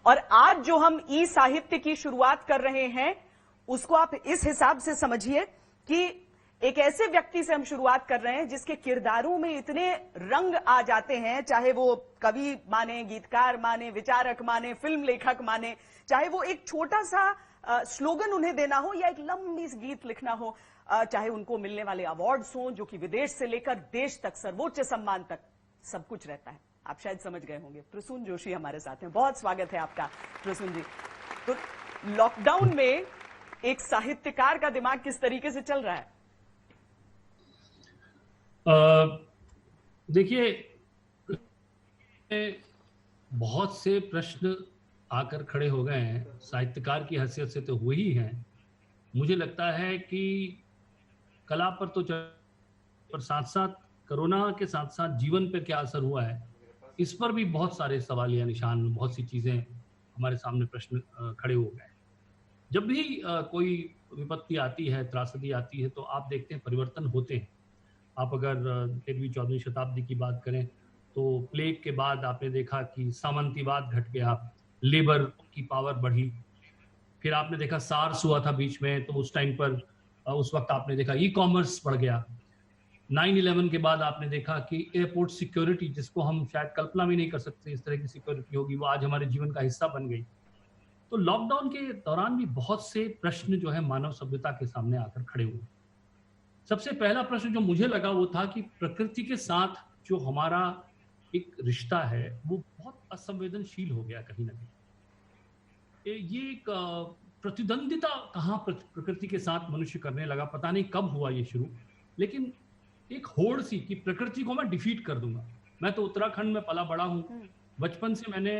और आज जो हम ई साहित्य की शुरुआत कर रहे हैं उसको आप इस हिसाब से समझिए कि एक ऐसे व्यक्ति से हम शुरुआत कर रहे हैं जिसके किरदारों में इतने रंग आ जाते हैं, चाहे वो कवि माने, गीतकार माने, विचारक माने, फिल्म लेखक माने, चाहे वो एक छोटा सा स्लोगन उन्हें देना हो या एक लंबी सी गीत लिखना हो, चाहे उनको मिलने वाले अवार्ड्स हों जो कि विदेश से लेकर देश तक, सर्वोच्च सम्मान तक, सब कुछ रहता है। आप शायद समझ गए होंगे। प्रसून जोशी हमारे साथ हैं, बहुत स्वागत है आपका प्रसून जी। तो लॉकडाउन में एक साहित्यकार का दिमाग किस तरीके से चल रहा है? देखिए, बहुत से प्रश्न आकर खड़े हो गए हैं, साहित्यकार की हैसियत से तो हुए ही हैं। मुझे लगता है कि कला पर तो पर साथ साथ कोरोना के साथ साथ जीवन पर क्या असर हुआ है, इस पर भी बहुत सारे सवालिया निशान, बहुत सी चीजें हमारे सामने प्रश्न खड़े हो गए। जब भी कोई विपत्ति आती है, त्रासदी आती है, तो आप देखते हैं परिवर्तन होते हैं। आप अगर 13वीं-14वीं शताब्दी की बात करें तो प्लेग के बाद आपने देखा कि सामंतीवाद घट गया, लेबर की पावर बढ़ी। फिर आपने देखा सार्स हुआ था बीच में, तो उस टाइम पर उस वक्त आपने देखा ई कॉमर्स बढ़ गया। 9/11 के बाद आपने देखा कि एयरपोर्ट सिक्योरिटी, जिसको हम शायद कल्पना भी नहीं कर सकते इस तरह की सिक्योरिटी होगी, वो आज हमारे जीवन का हिस्सा बन गई। तो लॉकडाउन के दौरान भी बहुत से प्रश्न जो है मानव सभ्यता के सामने आकर खड़े हुए। सबसे पहला प्रश्न जो मुझे लगा वो था कि प्रकृति के साथ जो हमारा एक रिश्ता है वो बहुत असंवेदनशील हो गया कहीं ना कहीं। ये एक प्रतिद्वंदिता कहाँ प्रकृति के साथ मनुष्य करने लगा, पता नहीं कब हुआ ये शुरू, लेकिन एक होड़ सी कि प्रकृति को मैं डिफीट कर दूंगा। मैं तो उत्तराखंड में पला बड़ा हूँ, बचपन से मैंने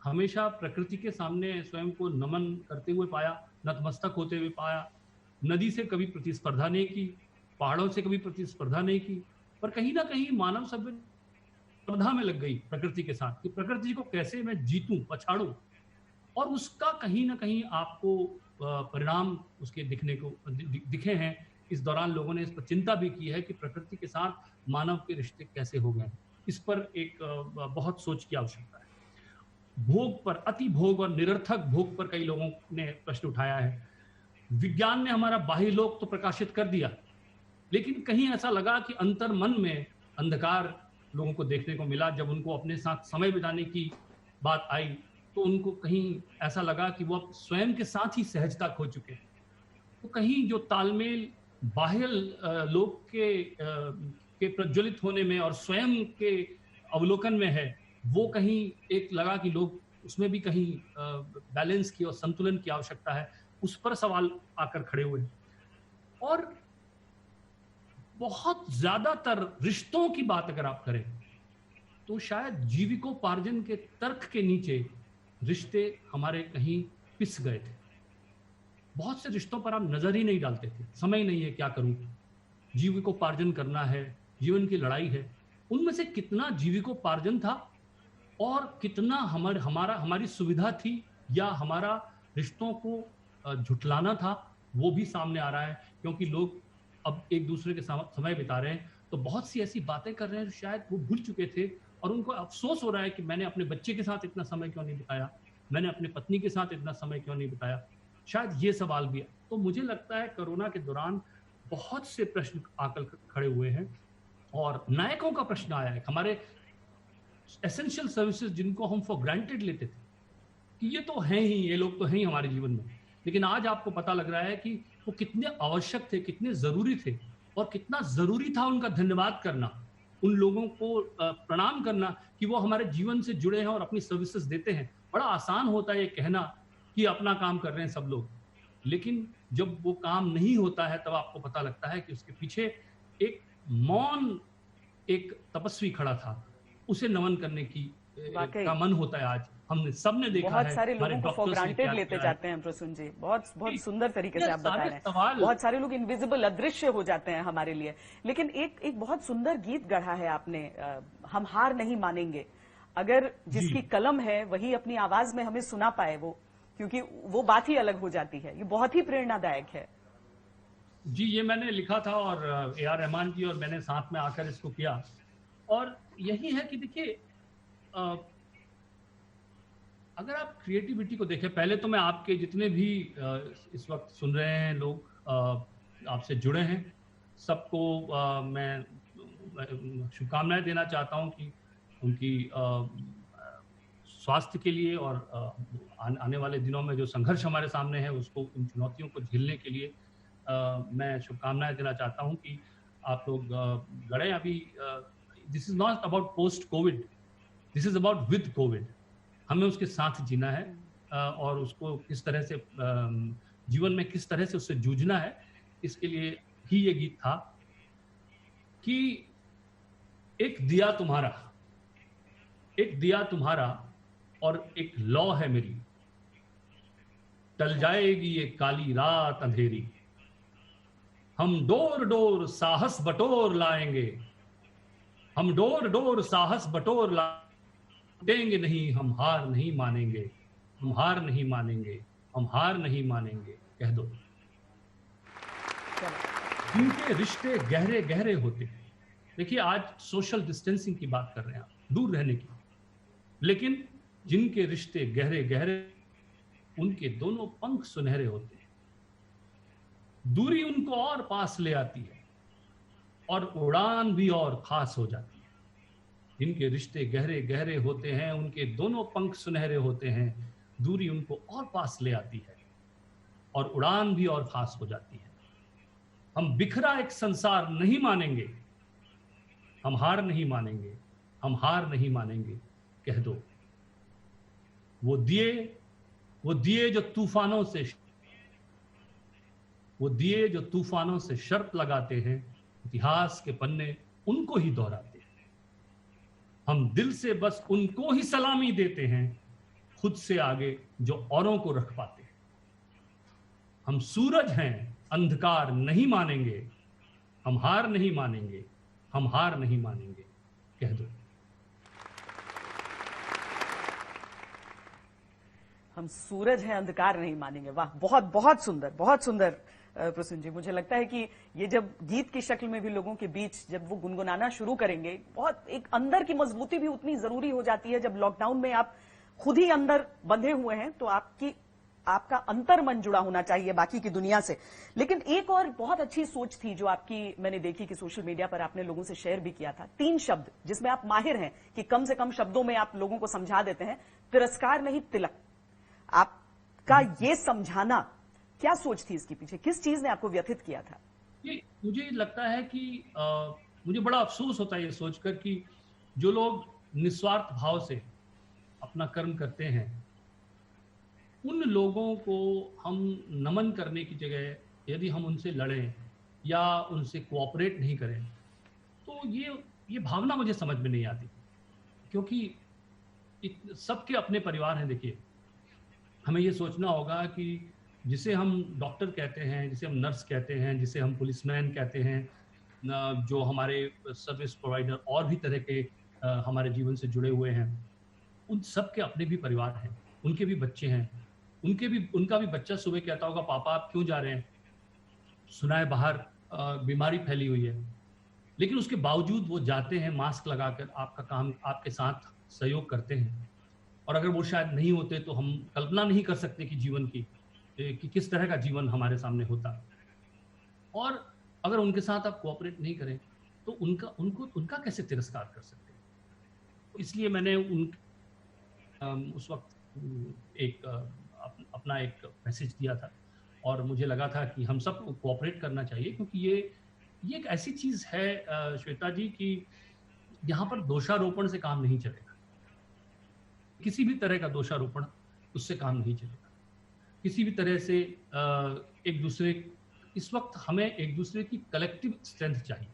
हमेशा प्रकृति के सामने स्वयं को नमन करते हुए पाया, नतमस्तक होते हुए पाया। नदी से कभी प्रतिस्पर्धा नहीं की, पहाड़ों से कभी प्रतिस्पर्धा नहीं की, पर कहीं ना कहीं मानव सभ्यता स्पर्धा में लग गई प्रकृति के साथ कि प्रकृति को कैसे मैं जीतूं, पछाड़ूं। और उसका कहीं ना कहीं आपको परिणाम उसके दिखने को दिखे हैं। इस दौरान लोगों ने इस पर चिंता भी की है कि प्रकृति के साथ मानव के रिश्ते कैसे हो गए। इस पर एक बहुत सोच की आवश्यकता है। भोग पर, अति भोग और निरर्थक भोग पर कई लोगों ने प्रश्न उठाया है। विज्ञान ने हमारा बाह्य लोक तो प्रकाशित कर दिया, लेकिन कहीं ऐसा लगा कि अंतर मन में अंधकार लोगों को देखने को मिला। जब उनको अपने साथ समय बिताने की बात आई तो उनको कहीं ऐसा लगा कि वो स्वयं के साथ ही सहजता खो चुके हैं। तो कहीं जो तालमेल बाह्य लोक के प्रज्वलित होने में और स्वयं के अवलोकन में है, वो कहीं एक लगा कि लोग उसमें भी कहीं बैलेंस की और संतुलन की आवश्यकता है। उस पर सवाल आकर खड़े हुए। और बहुत ज्यादातर रिश्तों की बात अगर आप करें तो शायद जीविकोपार्जन के तर्क के नीचे रिश्ते हमारे कहीं पिस गए थे। बहुत से रिश्तों पर आप नजर ही नहीं डालते थे, समय नहीं है, क्या करूं, जीविकोपार्जन करना है, जीवन की लड़ाई है। उनमें से कितना जीविकोपार्जन था और कितना हमारी सुविधा थी या हमारा रिश्तों को झुठलाना था, वो भी सामने आ रहा है। क्योंकि लोग अब एक दूसरे के साथ समय बिता रहे हैं तो बहुत सी ऐसी बातें कर रहे हैं जो शायद वो भूल चुके थे, और उनको अफसोस हो रहा है कि मैंने अपने बच्चे के साथ इतना समय क्यों नहीं बिताया, मैंने अपने पत्नी के साथ इतना समय क्यों नहीं बिताया। शायद ये सवाल भी है। तो मुझे लगता है कोरोना के दौरान बहुत से प्रश्न आकर खड़े हुए हैं और नायकों का प्रश्न आया है। हमारे एसेंशियल सर्विसेज जिनको हम फॉर ग्रांटेड लेते थे कि ये तो हैं ही, ये लोग तो हैं ही हमारे जीवन में, लेकिन आज आपको पता लग रहा है कि वो कितने आवश्यक थे, कितने जरूरी थे, और कितना जरूरी था उनका धन्यवाद करना, उन लोगों को प्रणाम करना कि वो हमारे जीवन से जुड़े हैं और अपनी सर्विसेज देते हैं। बड़ा आसान होता है ये कहना कि अपना काम कर रहे हैं सब लोग, लेकिन जब वो काम नहीं होता है तब आपको पता लगता है कि उसके पीछे एक मौन एक तपस्वी खड़ा था। उसे नमन करने की का मन होता है। आज हमने सबने देखा बहुत है, सारे लोगों को फॉर ग्रांटेड लेते जाते हैं प्रसून जी, बहुत बहुत सुंदर तरीके से आप बता रहे हैं। बहुत सारे लोग इनविजिबल, अदृश्य हो जाते हैं हमारे लिए। लेकिन एक बहुत सुंदर गीत गढ़ा है आपने, हम हार नहीं मानेंगे। अगर जिसकी कलम है वही अपनी आवाज में हमें सुना पाए, वो क्योंकि वो बात ही अलग हो जाती है। ये बहुत ही प्रेरणादायक है जी। ये मैंने लिखा था और AR रहमान जी और मैंने साथ में आकर इसको किया। और यही है कि देखिए, अगर आप क्रिएटिविटी को देखें, पहले तो मैं आपके जितने भी इस वक्त सुन रहे हैं लोग, आपसे जुड़े हैं, सबको मैं शुभकामनाएं देना चाहता हूं कि उनकी स्वास्थ्य के लिए और आने वाले दिनों में जो संघर्ष हमारे सामने है उसको, उन चुनौतियों को झेलने के लिए मैं शुभकामनाएं देना चाहता हूं कि आप लोग लड़ें। अभी this is not about post Covid, this is about with Covid. हमें उसके साथ जीना है और उसको किस तरह से जीवन में किस तरह से उससे जूझना है, इसके लिए ही ये गीत था कि एक दिया तुम्हारा और एक लौ है मेरी, टल जाएगी ये काली रात अंधेरी, हम डोर डोर साहस बटोर लाएंगे, हम डोर डोर साहस बटोर लाएंगे, नहीं हम हार नहीं मानेंगे, हम हार नहीं मानेंगे, हम हार नहीं मानेंगे, कह दो। जिनके रिश्ते गहरे गहरे होते हैं, देखिए आज सोशल डिस्टेंसिंग की बात कर रहे हैं आप, दूर रहने की, लेकिन जिनके रिश्ते गहरे गहरे, उनके दोनों पंख सुनहरे होते हैं, दूरी उनको और पास ले आती है और उड़ान भी और खास हो जाती है। जिनके रिश्ते गहरे गहरे होते हैं, उनके दोनों पंख सुनहरे होते हैं, दूरी उनको और पास ले आती है और उड़ान भी और खास हो जाती है। हम बिखरा एक संसार नहीं मानेंगे, हम हार नहीं मानेंगे, हम हार नहीं मानेंगे, कह दो। वो दिए जो तूफानों से शर्त लगाते हैं, इतिहास के पन्ने उनको ही दोहराते हैं। हम दिल से बस उनको ही सलामी देते हैं, खुद से आगे जो औरों को रख पाते हैं। हम सूरज हैं, अंधकार नहीं मानेंगे, हम हार नहीं मानेंगे, हम हार नहीं मानेंगे, कह दो। हम सूरज हैं, अंधकार नहीं मानेंगे। वाह, बहुत बहुत सुंदर, बहुत सुंदर प्रसून जी। मुझे लगता है कि ये जब गीत की शक्ल में भी लोगों के बीच जब वो गुनगुनाना शुरू करेंगे, बहुत एक अंदर की मजबूती भी उतनी जरूरी हो जाती है। जब लॉकडाउन में आप खुद ही अंदर बंधे हुए हैं तो आपका अंतर मन जुड़ा होना चाहिए बाकी की दुनिया से। लेकिन एक और बहुत अच्छी सोच थी जो आपकी मैंने देखी कि सोशल मीडिया पर आपने लोगों से शेयर भी किया था। 3 शब्द जिसमें आप माहिर हैं कि कम से कम शब्दों में आप लोगों को समझा देते हैं, तिरस्कार नहीं तिलक। आपका ये समझाना, क्या सोच थी इसके पीछे, किस चीज ने आपको व्यथित किया था? ये मुझे लगता है कि मुझे बड़ा अफसोस होता है ये सोचकर कि जो लोग निस्वार्थ भाव से अपना कर्म करते हैं, उन लोगों को हम नमन करने की जगह यदि हम उनसे लड़ें या उनसे कोऑपरेट नहीं करें, तो ये भावना मुझे समझ में नहीं आती। क्योंकि सबके अपने परिवार हैं। देखिए, हमें ये सोचना होगा कि जिसे हम डॉक्टर कहते हैं, जिसे हम नर्स कहते हैं, जिसे हम पुलिसमैन कहते हैं, जो हमारे सर्विस प्रोवाइडर और भी तरह के हमारे जीवन से जुड़े हुए हैं, उन सब के अपने भी परिवार हैं, उनके भी बच्चे हैं, उनका भी बच्चा सुबह कहता होगा, पापा आप क्यों जा रहे हैं, सुना है बाहर बीमारी फैली हुई है, लेकिन उसके बावजूद वो जाते हैं मास्क लगाकर, आपका काम आपके साथ सहयोग करते हैं। और अगर वो शायद नहीं होते तो हम कल्पना नहीं कर सकते कि जीवन की कि किस तरह का जीवन हमारे सामने होता। और अगर उनके साथ आप कोऑपरेट नहीं करें तो उनका कैसे तिरस्कार कर सकते हैं। इसलिए मैंने उस वक्त अपना एक मैसेज दिया था और मुझे लगा था कि हम सबको कोऑपरेट करना चाहिए, क्योंकि ये एक ऐसी चीज है श्वेता जी कि यहाँ पर दोषारोपण से काम नहीं चलेगा। किसी भी तरह का दोषारोपण उससे काम नहीं चलेगा। किसी भी तरह से इस वक्त हमें एक दूसरे की कलेक्टिव स्ट्रेंथ चाहिए।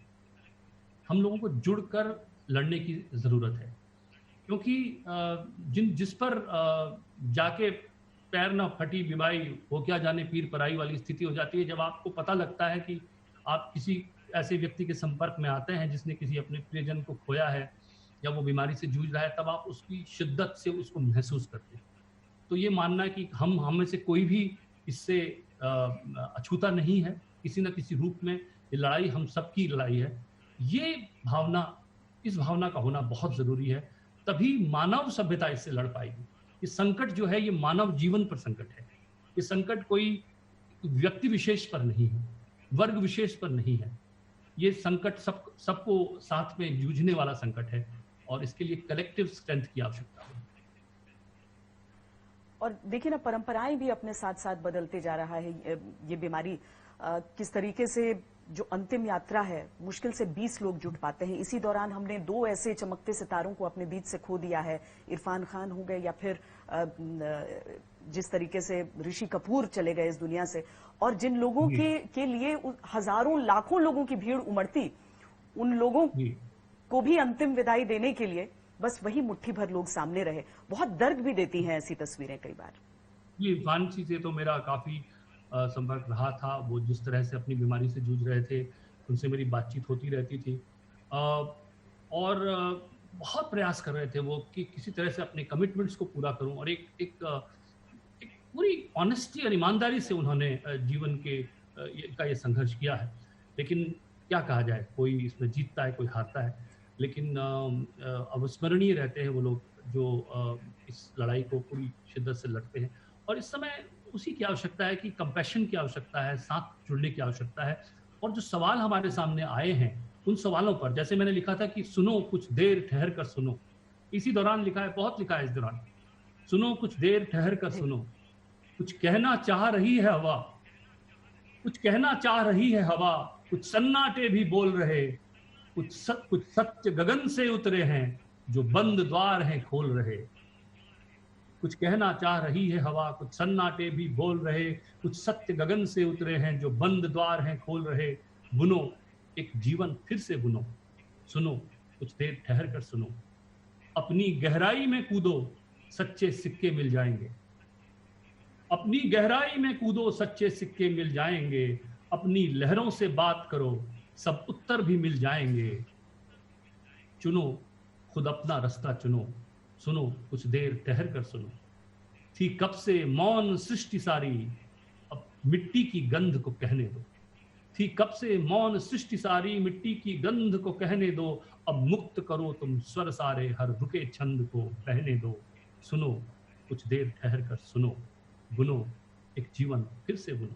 हम लोगों को जुड़कर लड़ने की जरूरत है, क्योंकि जिस पर जाके पैर ना फटी बिबाई हो क्या जाने पीर पराई वाली स्थिति हो जाती है। जब आपको पता लगता है कि आप किसी ऐसे व्यक्ति के संपर्क में आते हैं जिसने किसी अपने प्रियजन को खोया है या वो बीमारी से जूझ रहा है, तब आप उसकी शिद्दत से उसको महसूस करते हैं। तो ये मानना है कि हम में से कोई भी इससे अछूता नहीं है, किसी न किसी रूप में ये लड़ाई हम सबकी लड़ाई है। इस भावना का होना बहुत जरूरी है, तभी मानव सभ्यता इससे लड़ पाएगी। ये संकट जो है ये मानव जीवन पर संकट है। ये संकट कोई व्यक्ति विशेष पर नहीं है, वर्ग विशेष पर नहीं है। ये संकट सबको साथ में जूझने वाला संकट है और इसके लिए कलेक्टिव स्ट्रेंथ की आवश्यकता है। और देखिए ना, परंपराएं भी अपने साथ साथ बदलते जा रहा है ये बीमारी। किस तरीके से जो अंतिम यात्रा है, मुश्किल से 20 लोग जुट पाते हैं। इसी दौरान हमने 2 ऐसे चमकते सितारों को अपने बीच से खो दिया है। इरफान खान हो गए या फिर जिस तरीके से ऋषि कपूर चले गए इस दुनिया से। और जिन लोगों के लिए हजारों लाखों लोगों की भीड़ उमड़ती, उन लोगों को भी अंतिम विदाई देने के लिए बस वही मुट्ठी भर लोग सामने रहे। बहुत दर्द भी देती हैं ऐसी तस्वीरें कई बार। ये इरफान जी से तो मेरा काफी संपर्क रहा था। वो जिस तरह से अपनी बीमारी से जूझ रहे थे, उनसे मेरी बातचीत होती रहती थी और बहुत प्रयास कर रहे थे वो कि किसी तरह से अपने कमिटमेंट्स को पूरा करूं। और एक पूरी ऑनेस्टी और ईमानदारी से उन्होंने जीवन का ये संघर्ष किया है। लेकिन क्या कहा जाए, कोई इसमें जीतता है, कोई हारता है। लेकिन अविस्मरणीय रहते हैं वो लोग जो इस लड़ाई को पूरी शिद्दत से लड़ते हैं। और इस समय उसी की आवश्यकता है कि कंपैशन की आवश्यकता है, साथ जुड़ने की आवश्यकता है। और जो सवाल हमारे सामने आए हैं, उन सवालों पर, जैसे मैंने लिखा था कि सुनो कुछ देर ठहर कर सुनो, इसी दौरान लिखा है, बहुत लिखा है इस दौरान, सुनो कुछ देर ठहर कर सुनो, कुछ कहना चाह रही है हवा, कुछ कहना चाह रही है हवा, कुछ सन्नाटे भी बोल रहे, कुछ सत्य गगन से उतरे हैं जो बंद द्वार हैं खोल रहे। कुछ कहना चाह रही है हवा, कुछ सन्नाटे भी बोल रहे, कुछ सत्य गगन से उतरे हैं जो बंद द्वार हैं खोल रहे। बुनो एक जीवन फिर से बुनो, सुनो कुछ देर ठहर कर सुनो, अपनी गहराई में कूदो सच्चे सिक्के मिल जाएंगे, अपनी गहराई में कूदो सच्चे सिक्के मिल जाएंगे, अपनी लहरों से बात करो सब उत्तर भी मिल जाएंगे। चुनो खुद अपना रास्ता चुनो, सुनो कुछ देर ठहर कर सुनो। थी कब से मौन सृष्टि सारी, अब मिट्टी की गंध को कहने दो। थी कब से मौन सृष्टि सारी, मिट्टी की गंध को कहने दो। अब मुक्त करो तुम स्वर सारे, हर रुके छंद को बहने दो। सुनो कुछ देर ठहर कर सुनो, बुनो एक जीवन फिर से बुनो।